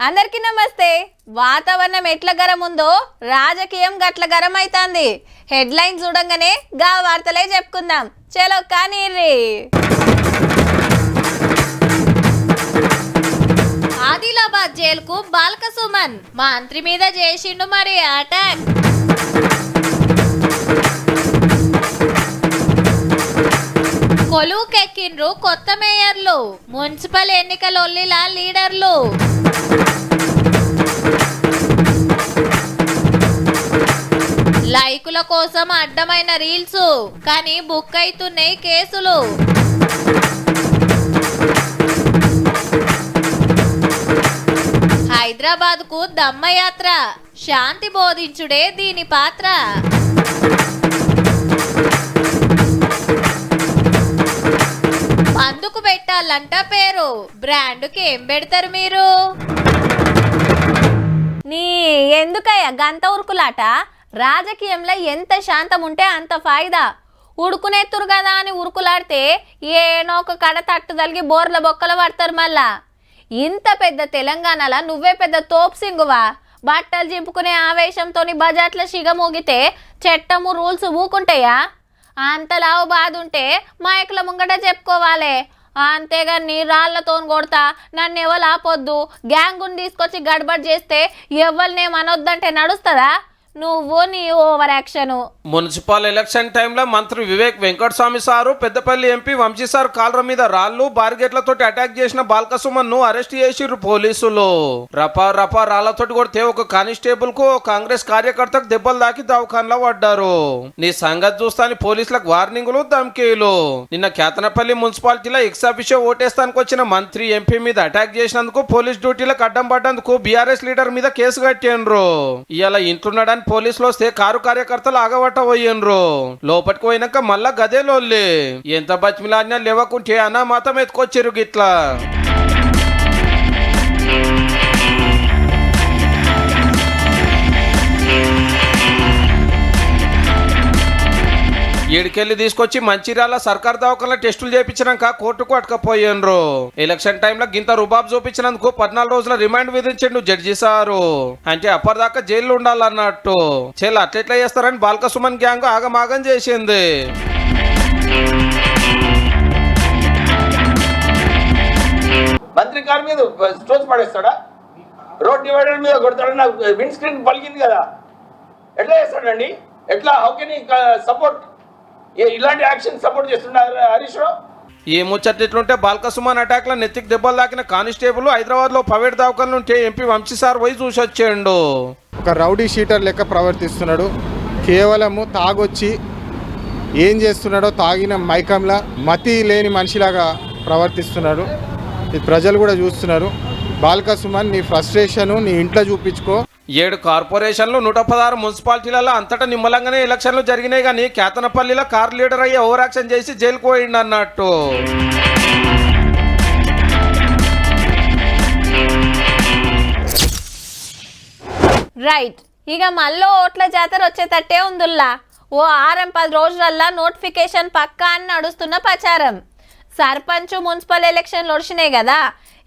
అందరికీ నమస్తే. వాతావరణం ఎట్ల గరం ఉందో రాజకీయం గట్ల గరం అవుతుంది. హెడ్లైన్ చూడంగానే గా వార్తలే చెప్పుకుందాం. చలో కానీ ఆదిలాబాద్ జైలుకు బాల్క సుమన్ మంత్రి మీద చేసిండు మరి అటాక్. కొలువుకెక్కిండ్రు కొత్త మేయర్లు, మున్సిపల్ ఎన్నికలొల్లిల లీడర్లు. లైకుల కోసం అడ్డమైన రీల్స్, కానీ బుక్ అవుతున్నాయి కేసులు. హైదరాబాద్ కు దమ్మయాత్ర, శాంతి బోధించుడే దీని పాత్ర. అందుకు పెట్టాలంట పేరు, బ్రాండ్కి ఏం పెడతారు మీరు? నీ ఎందుకయ్యా గంత ఉరుకులాట? రాజకీయంలో ఎంత శాంతం ఉంటే అంత ఫాయిదా. ఉడుకునేత్తురు కదా అని ఉరుకులాడితే ఏనో ఒక కడ తట్టు తలిగి బోర్ల బొక్కలు పడతారు. మళ్ళా ఇంత పెద్ద తెలంగాణలో నువ్వే పెద్ద తోపు సింగువా? బట్టలు చింపుకునే ఆవేశంతో బజాట్ల సిగ మోగితే చట్టము రూల్స్ ఊకుంటాయా? అంతలావు బాధ ఉంటే మైకుల ముంగట చెప్పుకోవాలి. అంతేగాని రాళ్లతో కొడతా, నన్ను ఎవరు ఆపొద్దు, గ్యాంగుని తీసుకొచ్చి గడబడి చేస్తే ఎవరినేమనొద్దంటే నడుస్తుందా? నువ్వు నీ ఓవర్ యాక్షన్. మున్సిపల్ ఎలక్షన్ టైంలో మంత్రి Vivek Venkataswamy sir Peddapalli MP Vamshi sir కాలర మీద రాళ్లు బార్గెట్లతోటి అటాక్ చేసిన బాల్క సుమన్ ను అరెస్ట్ చేసిర్రు పోలీసులు. రపా రపా రాళ్లతోటి కొడితే ఒక కానిస్టేబుల్ కు కాంగ్రెస్ కార్యకర్తకు దెబ్బలు దాకి దవాఖానలో పడ్డారు. నీ సంగతి చూస్తాని పోలీసులకు వార్నింగులు, ధమ్కీలు. నిన్న కేతనపల్లి మున్సిపాలిటీలో ఎక్సాఫిషియో ఓటేస్తానికి వచ్చిన మంత్రి ఎంపీ మీద అటాక్ చేసినందుకు పోలీస్ డ్యూటీలకు అడ్డం పడ్డందుకు బీఆర్ఎస్ లీడర్ మీద కేసు కట్టిండ్రు. ఇవాళ ఇంట్లున్నాడని పోలీసులు వస్తే కారు కార్యకర్తలు ఆగబట్ట పోయిండ్రు. లోపలికి పోయినాక మళ్ళా గదే లోల్లి. ఎంత బతిమిలాడినా లేవకుంటే అనామాతం ఎత్తుకొచ్చిర్రు గిట్లా. ఏడుకెళ్లి తీసుకొచ్చి మంచిర్యాల సర్కార్ దవాఖానలో టెస్టులు చేయించినాక కోర్టుకు అటకపోయిండ్రు. ఎలక్షన్ టైంలో గింత రుబాబ్ చూపించినందుకు 14 రోజుల రిమాండ్ విధించిండు జడ్జి సారు. అంటే అప్పటిదాకా జైల్లో ఉండాలన్నట్టు. చెల్లి అట్లెట్లా చేస్తారని బాల్క సుమన్ గ్యాంగ్ ఆగమాగం చేసింది. మంత్రి కారు మీద స్టోన్స్ పడేస్తాడా? రోడ్ డివైడర్ మీద కొడతాడా? నాకు విండ్ స్క్రీన్ పలికింది కదా, ఎట్లా చేస్తాడండి? ఎట్లా? హౌ కెన్ హీ సపోర్ట్ ఇలాంటి యాక్షన్ సపోర్ట్ చేస్తున్నారు హరీష్ రావు? ఈ ముచ్చట్లుంటే బాల్క సుమన్ అటాక్ లో నెత్తికి దెబ్బలు దాకిన కానిస్టేబుల్ హైదరాబాద్ లో ప్రైవేట్ దవాఖాన ఉంటే ఎంపీ వంశీ సార్ పోయి చూసి వచ్చేయండు. ఒక రౌడీ షీటర్ లెక్క ప్రవర్తిస్తున్నాడు. కేవలము తాగొచ్చి ఏం చేస్తున్నాడో తాగిన మైకంలా మతి లేని మనిషిలాగా ప్రవర్తిస్తున్నాడు. ఇది ప్రజలు కూడా చూస్తున్నారు. బాల్క సుమన్, నీ ఫ్రస్ట్రేషన్ నీ ఇంట్లో చూపించుకో. 7 కార్పొరేషన్లు 116 మున్సిపాలిటీలలో అంతటా నిమ్మలంగానే ఎలక్షన్లు జరిగినాయి. కానీ కేతనపల్లిలో కార్ లీడర్ అయ్యి ఓవర్ యాక్షన్ చేసి జైలుకు పోయిండు అన్నట్టు. రైట్, ఇక మళ్ళీ ఓట్ల జాతర వచ్చేటట్టే ఉందిల్లా. ఓ 6-10 రోజులల్లా నోటిఫికేషన్ పక్కా అని నడుస్తున్న ప్రచారం. సర్పంచ్ మున్సిపల్ ఎలక్షన్లు వచ్చినాయి కదా,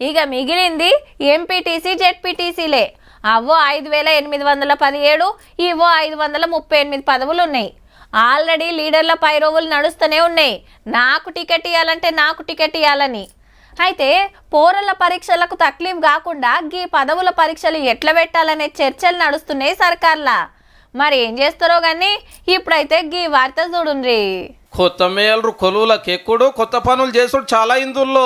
ఇక మిగిలింది ఎంపీటీసీ జెడ్పీటీసీలే. అవో 5817, ఇవో 538 పదవులు ఉన్నాయి. ఆల్రెడీ లీడర్ల పైరోవులు నడుస్తూనే ఉన్నాయి. నాకు టికెట్ ఇవ్వాలంటే నాకు టికెట్ ఇవ్వాలని. అయితే పోరల పరీక్షలకు తక్లీఫ్ కాకుండా గీ పదవుల పరీక్షలు ఎట్లా పెట్టాలనే చర్చలు నడుస్తున్నాయి సర్కార్లా. మరి ఏం చేస్తారో కానీ ఇప్పుడైతే గీ వార్త చూడుండ్రి. కొత్త మేయర్లు కొలువులకు ఎక్కుడు, కొత్త పనులు చేసుడు చాలా ఇందుల్లో.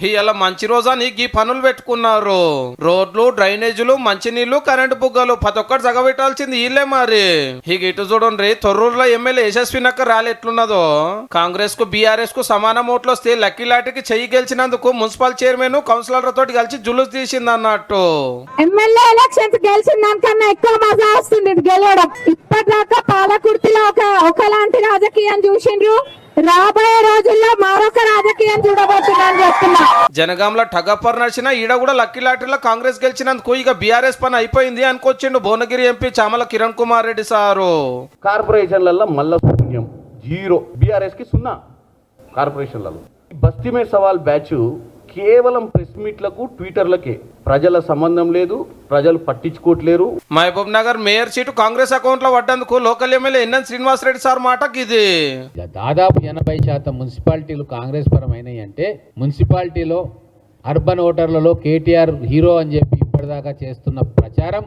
ఇలా మంచి రోజాని ఈ పనులు పెట్టుకున్నారు. రోడ్లు, డ్రైనేజీలు, మంచినీళ్లు, కరెంటు బుగ్గలు ప్రతి ఒక్కటి జగబెట్టాల్సింది వీళ్ళే. మరి ఇటు చూడండి, తొర్రూరులో ఎమ్మెల్యే యశస్వి నక్క ర్యాలీ ఎట్లున్నదో. కాంగ్రెస్ కు బీఆర్ఎస్ కు సమాన ఓట్లు వస్తే లక్కీ లాటికి చెయ్యి గెలిచినందుకు మున్సిపల్ చైర్మన్ కౌన్సిలర్ తోటి కలిసి జులుస్ తీసింది అన్నట్టు. ఎమ్మెల్యే ఎలక్షన్స్ గెలిచిందానికన్నా ఎక్కువ మజా వస్తుంది గెలవడం. ఇప్పటిదాకా పాలకుర్తిలో ఒకలాంటి రాజకీయం చూసి రాబోయే రోజుల్లో మరొక రాజకీయం చూడబోతున్నాను చెప్తున్నా. జనగాంలో టగపర్ నడిచిన ఈడ కూడా లక్కీ లాటరీలో కాంగ్రెస్ గెలిచినందుకు ఇక బీఆర్ఎస్ పని అయిపోయింది అనుకొచ్చిండు భువనగిరి ఎంపీ చామల కిరణ్ కుమార్ రెడ్డి సారు. కార్పొరేషన్లలో మళ్ళా శూన్యం, 0. బీఆర్ఎస్ కి 0 కార్పొరేషన్లలో. బస్తీ మే సవాల్ బ్యాచ్ కేవలం ప్రెస్ మీట్లకు ట్విట్టర్లకే. ప్రజల సంబంధం లేదు, ప్రజలు పట్టించుకోవట్లేరు. Mahabubnagar mayor seat Congress account లో పడ్డందుకు local MLA N N Srinivasareddy sir మాటకి ఇది దాదాపు 80% మున్సిపాలిటీలు కాంగ్రెస్ పరమైనవి అంటే మున్సిపాలిటీలో అర్బన్ ఓటర్లలో కేటీఆర్ హీరో అని చెప్పి ఇప్పటిదాకా చేస్తున్న ప్రచారం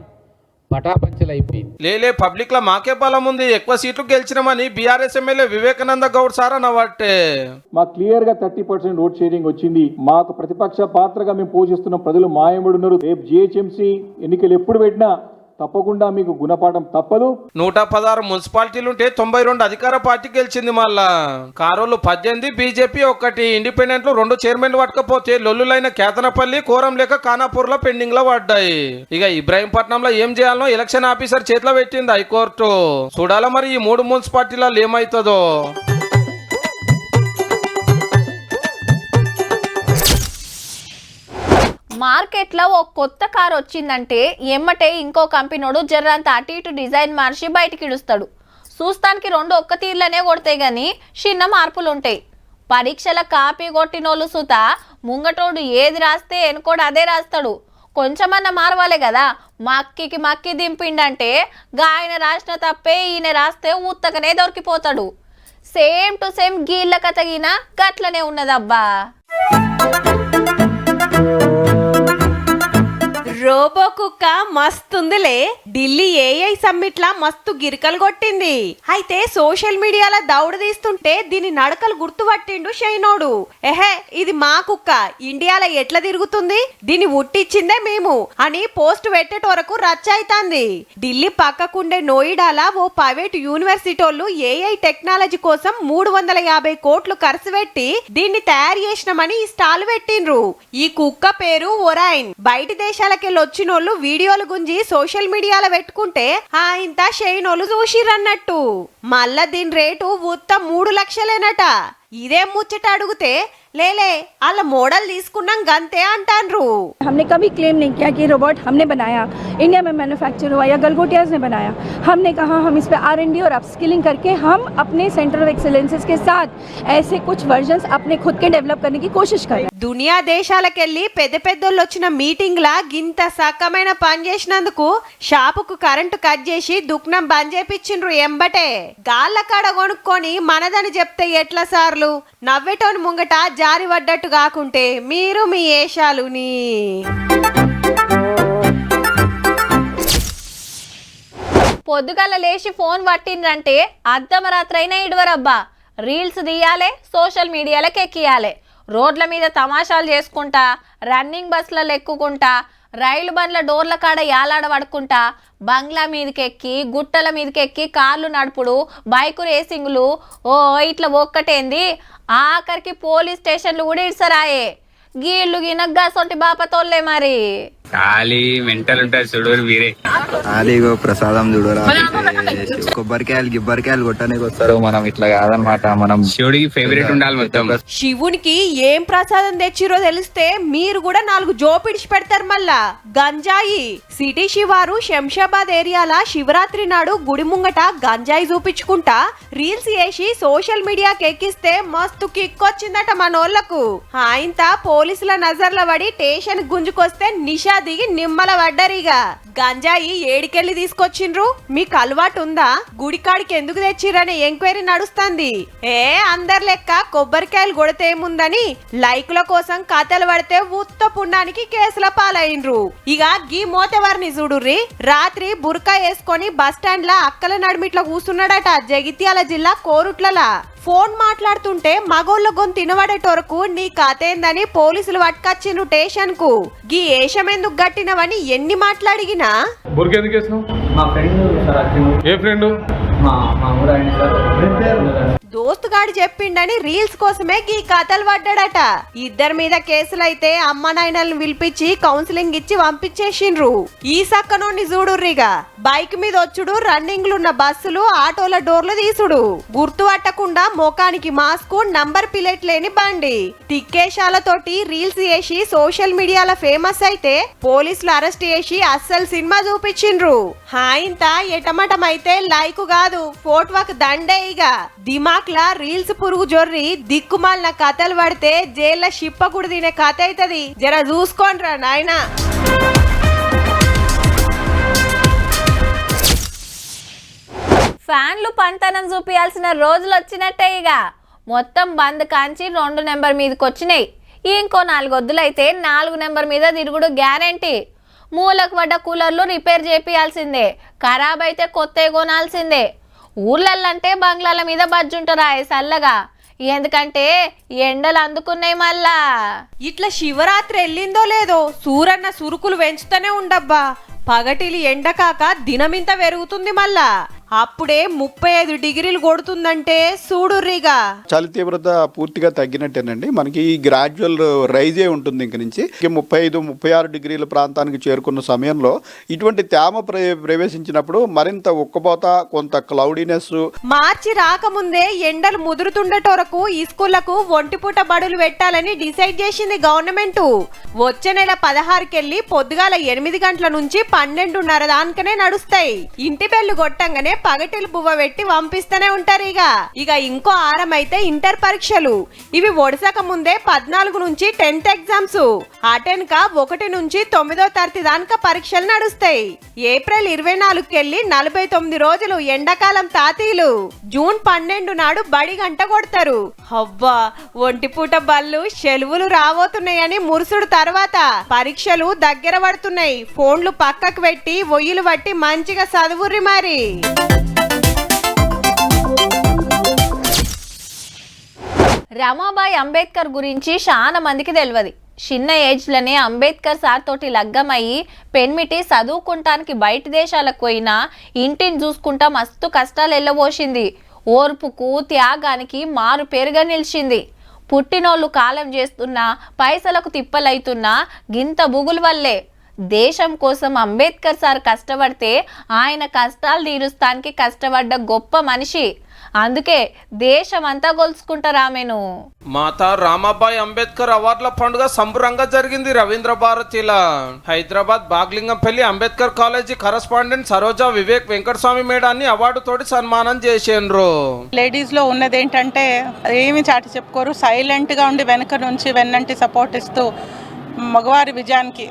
పటాపంచలైపోయింది. లేలే పబ్లిక్ లో మాకే బలం ఉంది, ఎక్కువ సీట్లు గెలిచినామని BRS MLA Vivekananda Goud sir అన్నవాటే. మాకు క్లియర్ గా 30% ఓట్ షేరింగ్ వచ్చింది. మాకు ప్రతిపక్ష పాత్రగా మేము పోషిస్తున్న ప్రజలు మాయమడున్నారు. రేపు జిహెచ్ఎంసీ ఎన్నికలు ఎప్పుడు పెట్టినా తప్పకుండా మీకు గుణపాఠం తప్పదు. 116 మున్సిపాలిటీలుంటే 92 అధికార పార్టీ గెలిచింది. మళ్ళా కారోలు 18, బీజేపీ 1, ఇండిపెండెంట్లు 2 చైర్మన్లు పట్టకపోతే లొల్లులైన కేతనపల్లి, కోరం లేక ఖానాపూర్ లో పెండింగ్ లో పడ్డాయి. ఇక ఇబ్రాహీంపట్నంలో ఏం చేయాలనో ఎలక్షన్ ఆఫీసర్ చేతిలో పెట్టింది హైకోర్టు. చూడాల మరి ఈ 3 మున్సిపాలిటీలలో ఏమైతుందో. మార్కెట్లో ఓ కొత్త కార్ వచ్చిందంటే ఎమ్మటే ఇంకో కంపెనీడు జర్రంత అటు ఇటు డిజైన్ మార్చి బయటికి ఇడుస్తాడు. చూస్తానికి 2 ఒక్క తీర్లనే కొడతాయి కానీ చిన్న మార్పులు ఉంటాయి. పరీక్షల కాపీ కొట్టినోళ్ళు సుత ముంగటోడు ఏది రాస్తే ఎనుకోడు అదే రాస్తాడు. కొంచెమన్నా మారవాలే కదా. మక్కి దింపిండంటే ఆయన రాసిన తప్పే ఈయన రాస్తే ఉత్తకనే దొరికిపోతాడు. సేమ్ టు సేమ్ గీళ్ళ కథగిన గట్లనే ఉన్నదబ్బా. రోబో కుక్క మస్తుందిలే. ఢిల్లీ ఏఐ సమ్మిట్ లా మస్తు గిరికలు కొట్టింది. అయితే సోషల్ మీడియాలో దౌడు తీస్తుంటే దీని నడకలు గుర్తుపట్టిండు షైనోడు. ఎహే ఇది మా కుక్క, ఇండియాలో ఎట్లా తిరుగుతుంది, దీన్ని ఉట్టిచ్చిందే మేము అని పోస్ట్ పెట్టేట వరకు రచ్చ అయితాంది. ఢిల్లీ పక్కకుండే నోయిడాలా ఓ ప్రైవేట్ యూనివర్సిటీలు ఏఐ టెక్నాలజీ కోసం 350 కోట్లు ఖర్చు పెట్టి దీన్ని తయారు చేసినామని ఈ స్టాల్ పెట్టిండ్రు. ఈ కుక్క పేరు ఒరైన్. బయటి దేశాలకి వచ్చినోళ్ళు వీడియోలు గుంజి సోషల్ మీడియాలో పెట్టుకుంటే ఇంత షైనోళ్ళు చూసిరన్నట్టు. మళ్ళా దీని రేటు ఉత్త 3 లక్షలేనట. ఇదే ముచ్చట అడిగితే లేలే వాళ్ళ మోడల్ తీసుకున్నాం గంతే అంటారు. हमने कभी क्लेम नहीं किया कि रोबोट हमने बनाया, इंडिया में मैन्युफैक्चर हुआ या गलगोटियाज ने बनाया. हमने कहा हम इस पे R&D और अपस्किलिंग करके हम अपने सेंटर ऑफ एक्सीलेंसेस के साथ ऐसे कुछ वर्जन्स अपने खुद के डेवलप करने की कोशिश कर रहे हैं. దునియా దేశాలకెళ్ళి పెద్దోళ్ళు వచ్చిన మీటింగ్ లా గింత సక్కమైన పని చేసినందుకు షాపుకు కరెంటు కట్ చేసి దుక్నం బంద్ చేపించిండ్రు ఎంబటే. గాళ్ళ కాడ కొనుక్కొని మనదని చెప్తే ఎట్లా సార్లు, నవ్వేటోని ముంగట జారి పడ్డట్టు కాకుంటే మీరు మీ ఏషాలుని. పొద్దుగల లేచి ఫోన్ పట్టిండ్రంటే అర్ధమరాత్రైనా ఇడవరబ్బా. రీల్స్ తీయాలి, సోషల్ మీడియాలకు ఎక్కియాలి. రోడ్ల మీద తమాషాలు చేసుకుంటా, రన్నింగ్ బస్సులలో ఎక్కుకుంటా, రైలు బండ్ల డోర్ల కాడ యాలాడ పడుకుంటా, బంగ్లా మీదకి ఎక్కి, గుట్టల మీదకి ఎక్కి కార్లు నడుపుడు, బైకు రేసింగులు, ఇట్లా ఒక్కటేంది ఆఖరికి పోలీస్ స్టేషన్లు కూడా ఇడ్సరాయే. గీళ్ళు గినగ్గా సొంటి బాపతోళ్ళే మరి. ఖాళీ మెంటల్ ఉంటారు చూడరు మీరే. ఖాళీగో ప్రసాదం చూడరా, కొబ్బరికాయలు గిబ్బరికాయలు కొట్టడానికి వస్తారు. మనం ఇట్లా కాదనమాట, మనం శివుడికి ఫేవరెట్ ఉండాలి మొత్తం. శివునికి ఏం ప్రసాదం తెచ్చిరో తెలిస్తే మీరు కూడా 4 జోపిడిచి పెడతారు. మళ్ళా గంజాయి. సిటీ శివారు శంషాబాద్ ఏరియాల శివరాత్రి నాడు గుడి ముంగట గంజాయి చూపించుకుంటా రీల్స్ చేసి సోషల్ మీడియాకి ఎక్కిస్తే మస్తు కిక్ వచ్చిందట మనోళ్లకు. ఆయంత పోలీసుల నజర్ల పడి స్టేషన్ గుంజుకొస్తే నిషా దిగి నిమ్మల పడ్డరిగా. గంజాయి ఏడికెళ్ళి తీసుకొచ్చిండ్రు, మీకు అలవాటు ఉందా, గుడికాడికి ఎందుకు తెచ్చిరనే ఎంక్వైరీ నడుస్తుంది. అందరి లెక్క కొబ్బరికాయలు కొడితే ఏముందని లైకుల కోసం కథలు పడితే ఉత్త పుణ్యానికి కేసుల పాలైండ్రు. ఇక గీ మోతెవారిని చూడుర్రి. రాత్రి బుర్కా వేసుకొని బస్టాండ్ లా అక్కల నడిమిట్ల కూర్చున్నాడట జగిత్యాల జిల్లా కోరుట్లలా. ఫోన్ మాట్లాడుతుంటే మగోళ్ళ గొంతు తినబడేటోరకు నీ కథేందని పోలీసులు పట్టుకొచ్చిండ్రు స్టేషన్ కు. గీ ఏషం ఎందుకు గట్టినవని ఎన్ని మాట్లాడిగినా దోస్తుగాడు చెప్పిండని రీల్స్ కోసమే గీ కథలు పడ్డాడట. ఇద్దరి మీద కేసులైతే అమ్మ నాయనల్ని పిలిపించి కౌన్సిలింగ్ ఇచ్చి పంపించేసిండ్రు. ఈ సక్కనోని చూడుర్రిగా. బైక్ మీద వచ్చుడు, రన్నింగ్లున్న బస్సులు, ఆటోల డోర్లు తీసుడు, గుర్తు పట్టకుండా మోకానికి మాస్క్, నంబర్ ప్లేట్ లేని బండి, తిక్కేశాలతోటి రీల్స్ చేసి సోషల్ మీడియాలో ఫేమస్ అయితే పోలీసులు అరెస్ట్ చేసి అస్సలు సినిమా చూపించిండ్రు. హాయింత ఎటమటమైతే లైక్ కాదు ఫోటోకి దండే. ఇక దిమాగ్ టిక్టాక్ లా రీల్స్ పురుగు జొర్రి దిక్కుమాలిన కథలు పడితే జైల్లో షిప్పకుడు తినే కథ అవుతుంది. జర చూసుకోండిరా నాయనా. ఫ్యాన్లు పంతనం చూపించాల్సిన రోజులు వచ్చినట్టే. ఇక మొత్తం బంద్ కాంచి 2 నెంబర్ మీదకి వచ్చినాయి. ఇంకో 4 వద్దులైతే 4 నెంబర్ మీద తిరుగుడు గ్యారెంటీ. మూలకు పడ్డ కూలర్లు రిపేర్ చేపియాల్సిందే, ఖరాబ్ అయితే కొత్త కొనాల్సిందే. ఊర్లల్లంటే బంగ్లాల మీద బజ్జుంటారా సల్లగా, ఎందుకంటే ఎండలు అందుకున్నాయి. మళ్ళా ఇట్లా శివరాత్రి వెళ్ళిందో లేదో సూరన్న సురుకులు పెంచుతూనే ఉండబ్బా. పగటిలి ఎండ కాక దినమింత పెరుగుతుంది. మళ్ళా అప్పుడే 35 డిగ్రీలు కొడుతుందంటే చూడుర్రిగా. చలి తీవ్రత పూర్తిగా తగ్గినట్టేనండి. మనకి ఈ గ్రాడ్యువల్ రైజే ఉంటుంది. ఇంక నుంచి 35-36 డిగ్రీల ప్రాంతానికి చేరుకున్న సమయంలో ఇటువంటి తేమ ప్రవేశించినప్పుడు మరింత ఉక్కపోత, కొంత క్లౌడీనెస్. మార్చి రాకముందే ఎండలు ముదురుతుండేటోరకు ఈ స్కూళ్లకు ఒంటిపూట బడులు పెట్టాలని డిసైడ్ చేసింది గవర్నమెంట్. వచ్చే నెల 16కెళ్ళి పొద్దుగాల 8 గంటల నుంచి 12:30 దానికనే నడుస్తాయి. ఇంటి బెల్లు కొట్టంగానే పగటిలు బువ్వ పెట్టి పంపిస్తూనే ఉంటారు. ఇక ఇంకో ఆరం అయితే ఇంటర్ పరీక్షలు. ఇవి ఒడిసక ముందే 14 నుంచి 10th ఎగ్జామ్స్. అటెన్క 1 నుంచి 9వ తరగతి దాకా పరీక్షలు నడుస్తాయి. ఏప్రిల్ 24కెళ్ళి 49 రోజులు ఎండాకాలం తాతీలు. జూన్ 12 నాడు బడి గంట కొడతారు. అవ్వా, ఒంటిపూట బళ్ళు సెలవులు రాబోతున్నాయని మురుసుడు తర్వాత పరీక్షలు దగ్గర పడుతున్నాయి. ఫోన్లు పక్కకు పెట్టి ఒయ్యిలు పట్టి మంచిగా చదువుర్రి మరి. రమాబాయి అంబేద్కర్ గురించి చాలా మందికి తెలియదు. చిన్న ఏజ్లోనే అంబేద్కర్ సార్ తోటి లగ్గమయ్యి పెన్మిటి చదువుకుంటానికి బయట దేశాలకు పోయినా ఇంటిని చూసుకుంటా మస్తు కష్టాలు ఎల్లబోసింది. ఓర్పుకు త్యాగానికి మారు పేరుగా నిలిచింది. పుట్టినోళ్ళు కాలం చేస్తున్నా, పైసలకు తిప్పలైతున్నా గింత బుగులు వల్లే. దేశం కోసం అంబేద్కర్ సార్ కష్టపడితే ఆయన కష్టాలు తీరుస్తానికి కష్టపడ్డ గొప్ప మనిషి. అందుకే దేశం అంతా గొలుసుకుంటారు ఆమెను. మాతా రామాబాయి అంబేద్కర్ అవార్డుల పండుగ సంబరంగా జరిగింది రవీంద్ర భారతిలా. హైదరాబాద్ బాగ్లింగంపల్లి అంబేద్కర్ కాలేజీ కరస్పాండెంట్ సరోజా వివేక్ వెంకటస్వామి మేడాన్ని అవార్డు తోటి సన్మానం చేసిండ్రు. లేడీస్ లో ఉన్నది ఏంటంటే ఏమి చాటి చెప్పుకోరు, సైలెంట్ గా ఉండి వెనక నుంచి వెన్నంటి సపోర్ట్ ఇస్తూ మగవారి విజయానికి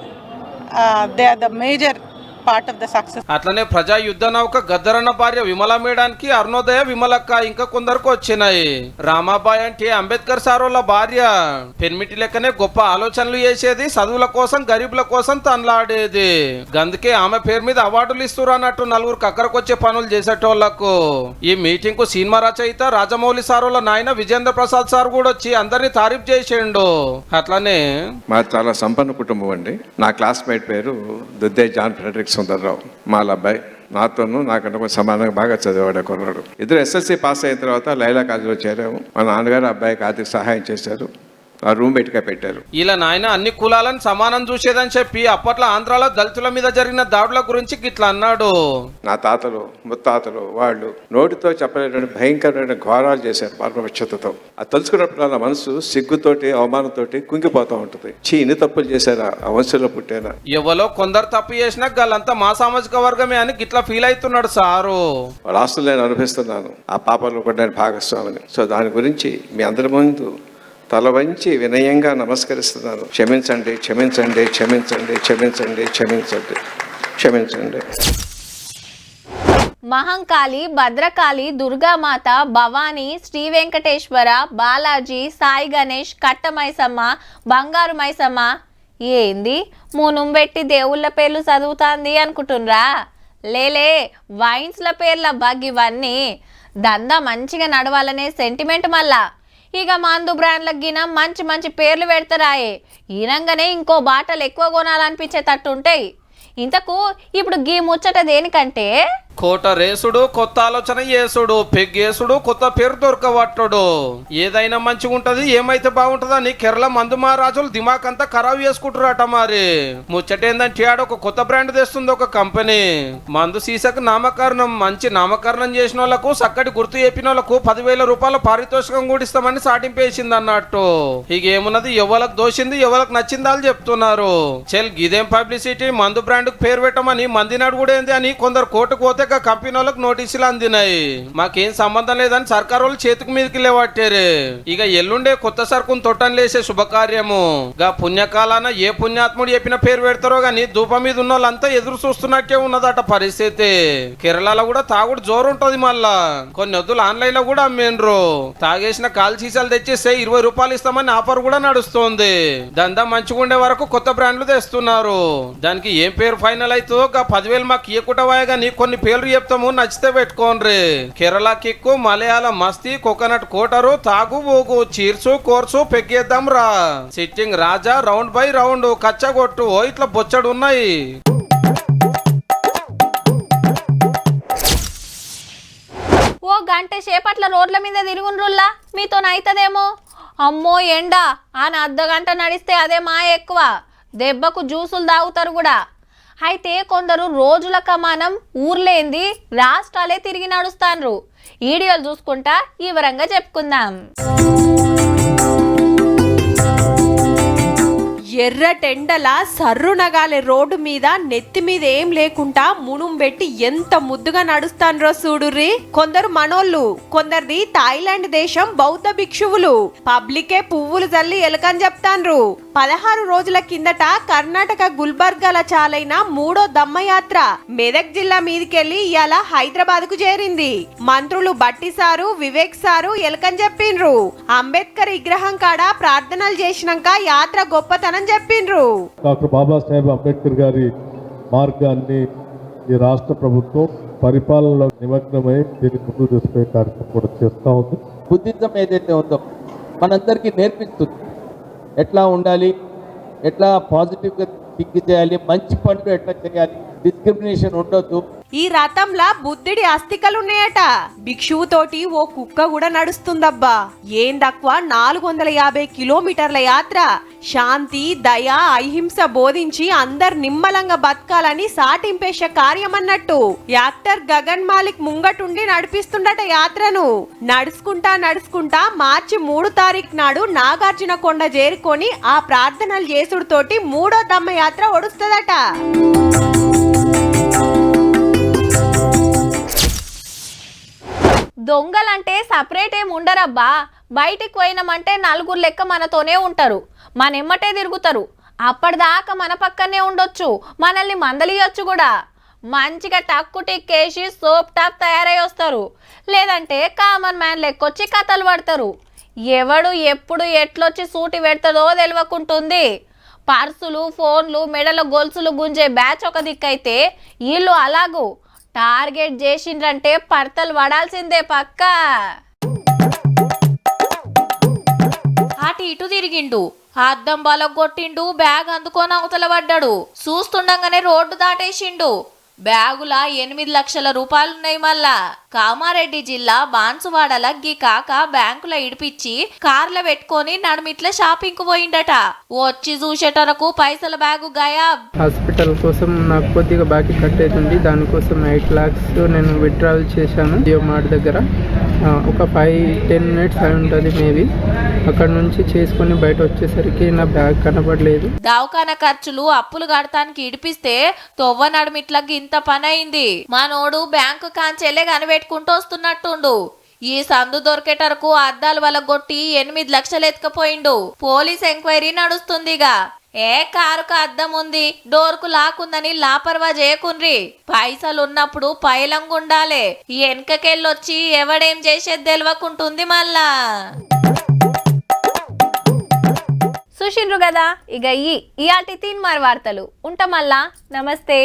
they are the major part of the success. అట్లనే ప్రజా యుద్ధ నౌక గద్దరన్న భార్య విమలా మేడానికి అరుణోదయ విమలక్క ఇంకా కొందరికి వచ్చినాయి. రామాబాయి అంటే అంబేద్కర్ సార్ వాళ్ళ భార్య. పెన్మిటి లెక్కనే గొప్ప ఆలోచనలు చేసేది, చదువుల కోసం గరీబుల కోసం తనలాడేది. అందుకే ఆమె పేరు మీద అవార్డులు ఇస్తున్నారు అన్నట్టు నలుగురికి అక్కడికొచ్చే పనులు చేసేటోళ్లకు. ఈ మీటింగ్ కు సినిమా రచయిత రాజమౌళి సార్ వాళ్ళ నాయన విజేంద్ర ప్రసాద్ సార్ కూడా వచ్చి అందరినీ తారీఫ్ చేసిండు. అట్లనే మా చాలా సంపన్న కుటుంబం అండి. నా క్లాస్మేట్ పేరు దుద్దే జాన్ ఫ్రెడరిక్ సుందర్రావు. మా అబ్బాయి నాతోనూ నాకన్నా కొంచెం సమానంగా బాగా చదివాడు కొన్నాడు. ఇద్దరు ఎస్ఎస్సి పాస్ అయిన తర్వాత లైలా కాలేజీలో చేరాము. మా నాన్నగారు అబ్బాయికి ఆర్థిక సహాయం చేశారు. ఆ రూమ్ బయటగా పెట్టారు. ఇలా నాయన అన్ని కులాలను సమానం చూసేదని చెప్పి అప్పట్లో ఆంధ్రాలో దళితుల మీద జరిగిన దాడుల గురించి ఇట్లా అన్నాడు. నా తాతలు ముత్తాతలు వాళ్ళు నోటితో చెప్పలేని భయంకరమైన ఘోరాలు చేశారు పరమవిచ్చతతో. అది తలుచుకున్నప్పుడు నా మనసు సిగ్గుతోటి అవమానంతోటి కుంగిపోతూ ఉంటుంది. ఇన్ని తప్పులు చేశారా ఆ వంశంలో పుట్టేనా. ఎవరో కొందరు తప్పు చేసినా వాళ్ళంతా మా సామాజిక వర్గమే అని గిట్లా ఫీల్ అవుతున్నాడు సారు. వాళ్ళ ఆస్తులు నేను అనుభవిస్తున్నాను, ఆ పాపంలో కూడా నేను భాగస్వామిని. సో దాని గురించి మీ అందరి ముందు తల వంచి వినయంగా నమస్కరిస్తున్నాను. క్షమించండి, క్షమించండి, క్షమించండి, క్షమించండి, క్షమించండి, క్షమించండి. మహంకాళి, భద్రకాళి, దుర్గామాత, భవానీ, శ్రీ వెంకటేశ్వర, బాలాజీ, సాయి గణేష్, కట్ట మైసమ్మ, బంగారు మైసమ్మ. ఏంది మూనుం పెట్టి దేవుళ్ళ పేర్లు చదువుతాంది అనుకుంటున్రా? లేలే, వైన్స్ల పేర్ల బగ్ ఇవన్నీ. దందా మంచిగా నడవాలనే సెంటిమెంట్. మళ్ళా ఇక మందు బ్రాండ్లకు గిన మంచి మంచి పేర్లు పెడతారాయే. ఈనంగానే ఇంకో బాటలు ఎక్కువ కొనాలనిపించేటట్టు ఉంటాయి. ఇంతకు ఇప్పుడు గీ ముచ్చట దేనికంటే కోట రేసుడు, కొత్త ఆలోచన చేసుడు, పెగ్గేసుడు, కొత్త పేరు దొరకబట్టుడు. ఏదైనా మంచిగా ఉంటది, ఏమైతే బాగుంటదని కేరళ మందు మహారాజులు దిమాక్ అంతా ఖరాబ్ చేసుకుంటారట. మరి ముచ్చటేందంటే ఆడ ఒక కొత్త బ్రాండ్ తెస్తుంది ఒక కంపెనీ. మందు సీసకు నామకరణం, మంచి నామకరణం చేసిన వాళ్ళకు, చక్కటి గుర్తు చెప్పిన వాళ్ళకు 10,000 రూపాయల పారితోషికం కూడా ఇస్తామని సాటింపేసింది అన్నట్టు. ఇక ఏమున్నది, ఎవరికి దోషింది ఎవరికి నచ్చింది వాళ్ళు చెప్తున్నారు. చెల్ గిదేం పబ్లిసిటీ, మందు బ్రాండ్ పేరు పెట్టమని మందినాడు కూడా ఏంది అని కొందరు కోర్టుకు పోతే పోతే కంపెనీ వాళ్ళకి నోటీసులు అందినాయి. మాకేం సంబంధం లేదని సర్కారు వాళ్ళు చేతికి మీదకి లేవట్టారు. ఇక ఎల్లుండే కొత్త సరుకును తొట్టని లేసే శుభకార్యము. గా పుణ్యకాలాన ఏ పుణ్యాత్ముడు చెప్పిన పేరు పెడతారో గాని ధూపం మీద ఉన్న వాళ్ళంతా ఎదురు చూస్తున్నట్టే ఉన్నదట పరిస్థితి. కేరళలో కూడా తాగుడు జోరు ఉంటది. మళ్ళా కొన్ని వద్దులు ఆన్లైన్ లో కూడా అమ్మేండ్రు. తాగేసిన కాల్ సీసాలు తెచ్చేస్తే 20 రూపాయలు ఇస్తామని ఆఫర్ కూడా నడుస్తుంది. దందా మంచిగా ఉండే వరకు కొత్త బ్రాండ్లు తెస్తున్నారు. దానికి ఏం పేరు ఫైనల్ అవుతుందో 10,000 మాకు ఇయ్యకుంటావాయే గానీ కొన్ని పేర్లు చెప్తాము, నచ్చితే పెట్టుకోండి. కేరళ కిక్కు, మలయాళం మస్తీ, కోకోనట్ కోటరు, తాగు ఊగు, చీర్సు కోర్సు పెగ్గేద్దాం రా, సిట్టింగ్ రాజా, రౌండ్ బై రౌండ్, కచ్చగొట్టు, ఇట్లా బొచ్చడు ఉన్నాయి. ఓ గంట సేపట్ల రోడ్ల మీద తిరుగుండ్రుల్లా మీతోనైతదేమో. అమ్మో ఎండ అని అర్ధగంట నడిస్తే అదే మా ఎక్కువ. దెబ్బకు జ్యూసులు తాగుతారు కూడా. అయితే కొందరు రోజుల కమానం ఊర్లేంది రాష్ట్రాలే తిరిగి నడుస్తాన్రు. వీడియోలు చూసుకుంటా వివరంగా చెప్పుకుందాం. ఎర్రటెండల సర్రునగాలే రోడ్డు మీద నెత్తి మీద ఏం లేకుండా మునుం పెట్టి ఎంత ముద్దుగా నడుస్తాన్రో చూడుర్రి. కొందరు మనోళ్ళు, కొందరిది థాయిలాండ్ దేశం బౌద్ధ భిక్షువులు. పబ్లికే పువ్వులు జల్లి ఎలకని చెప్తాన్రు. 16 రోజుల కిందట కర్ణాటక గుల్బర్గాల చాలైన 3వ దమ్మయాత్ర మెదక్ జిల్లా మీదికెళ్లి ఇయాల హైదరాబాద్ కు చేరింది. మంత్రులు బట్టి సారు, వివేక్ సారు ఎలకని చెప్పిండ్రు. అంబేద్కర్ విగ్రహం కాడ ప్రార్థనలు చేసినాక యాత్ర గొప్పతనం చెప్పిండ్రు. డాక్టర్ బాబాసాహెబ్ అంబేద్కర్ గారి మార్గాన్ని ఈ రాష్ట్ర ప్రభుత్వం పరిపాలనలో నిమగ్నమై దీన్ని ముందు తీసుకునే కార్యక్రమం కూడా చేస్తూ ఉంది. బుద్ధిజం ఏదైతే ఉందో మనందరికీ నేర్పిస్తుంది. ఎట్లా ఉండాలి, ఎట్లా పాజిటివ్గా థింక్ చేయాలి, మంచి పనులు ఎట్లా చేయాలి, డిస్క్రిమినేషన్ ఉండొద్దు. ఈ రథంలా బుద్ధుడి అస్థికలున్నాయట. భిక్షువుతోటి ఓ కుక్క కూడా నడుస్తుందబ్బా. ఏం తక్కువ 450 కిలోమీటర్ల యాత్ర. శాంతి, దయ, అహింస బోధించి అందరు నిమ్మలంగా బతకాలని సాటింపేసే కార్యం అన్నట్టు యాక్టర్ గగన్ మాలిక్ ముంగటుండి నడిపిస్తుండట యాత్రను. నడుచుకుంటా మార్చి 3 తారీఖు నాడు నాగార్జున కొండ చేరుకొని ఆ ప్రార్థనలు చేసుడుతోటి 3వ దమ్మ యాత్ర ఒడుస్తుందట. దొంగలంటే సపరేట్ ఏం ఉండరబ్బా. బయటికి పోయినామంటే 4 లెక్క మనతోనే ఉంటారు, మనెమ్మటే తిరుగుతారు. అప్పటిదాకా మన పక్కనే ఉండొచ్చు, మనల్ని మందలియొచ్చు కూడా. మంచిగా టక్కు టిక్కేసి సోప్ టాప్ తయారై వస్తారు. లేదంటే కామన్ మ్యాన్ లెక్కొచ్చి కథలు పడతారు. ఎవడు ఎప్పుడు ఎట్లొచ్చి సూటి పెడతాడో తెలియకుంటుంది. పర్సులు, ఫోన్లు, మెడల గొలుసులు గుంజే బ్యాచ్ ఒక దిక్కైతే వీళ్ళు అలాగూ టార్గెట్ చేసిండ్రంటే పడతలు పడాల్సిందే పక్కా. అటు ఇటు తిరిగిండు, అద్దం బలగొట్టిండు, బ్యాగ్ అందుకొని అవతల పడ్డాడు. చూస్తుండగానే రోడ్డు దాటేసిండు. బ్యాగుల 8 లక్షల రూపాయలున్నాయి. మళ్ళా కామారెడ్డి జిల్లా బాన్సువాడల గీ కాక బ్యాంకుల ఇడిపించి కార్ల పెట్టుకొని నడుమిట్ల షాపింగ్ కు పోయిండట. వచ్చి చూసేటరకు పైసల బ్యాగు గాయాబ్. హాస్పిటల్ కోసం నాకు కొద్దిగా బాకీ కట్టేది, దానికోసం 8 lakhs నేను విత్డ్రావల్ చేశాను జియో మార్ట్ దగ్గర. ఒక 5-10 minutes అయి ఉంటుంది మేబీ. అక్కడ నుంచి చేసుకొని బయట వచ్చేసరికి నా బ్యాగ్ కనబడలేదు. దవాఖాన ఖర్చులు, అప్పులు కడతానికి ఇడిపిస్తే తొవ్వ నడుమిట్ల ఇంత పని అయింది. మనోడు బ్యాంకు కాంచెల్లే కనిపెట్టుకుంటూ వస్తున్నట్టుండు. ఈ సందు దొరికేటరకు అద్దాలు వలగొట్టి 8 లక్షలు ఎత్తుకపోయిండు. Police enquiry నడుస్తుందిగా. కారుకు అద్దం ఉంది, డోర్కు లాకుందని లాపర్వా చేయకుండ్రి. పైసలు ఉన్నప్పుడు పైలంగుండాలే. వెనకకెళ్ళొచ్చి ఎవడేం చేసేది తెలియకుంటుంది మళ్ళా. చూసిండ్రు కదా, ఇక ఇయాటి తీన్మార్ వార్తలు ఉంటా మళ్ళా. నమస్తే.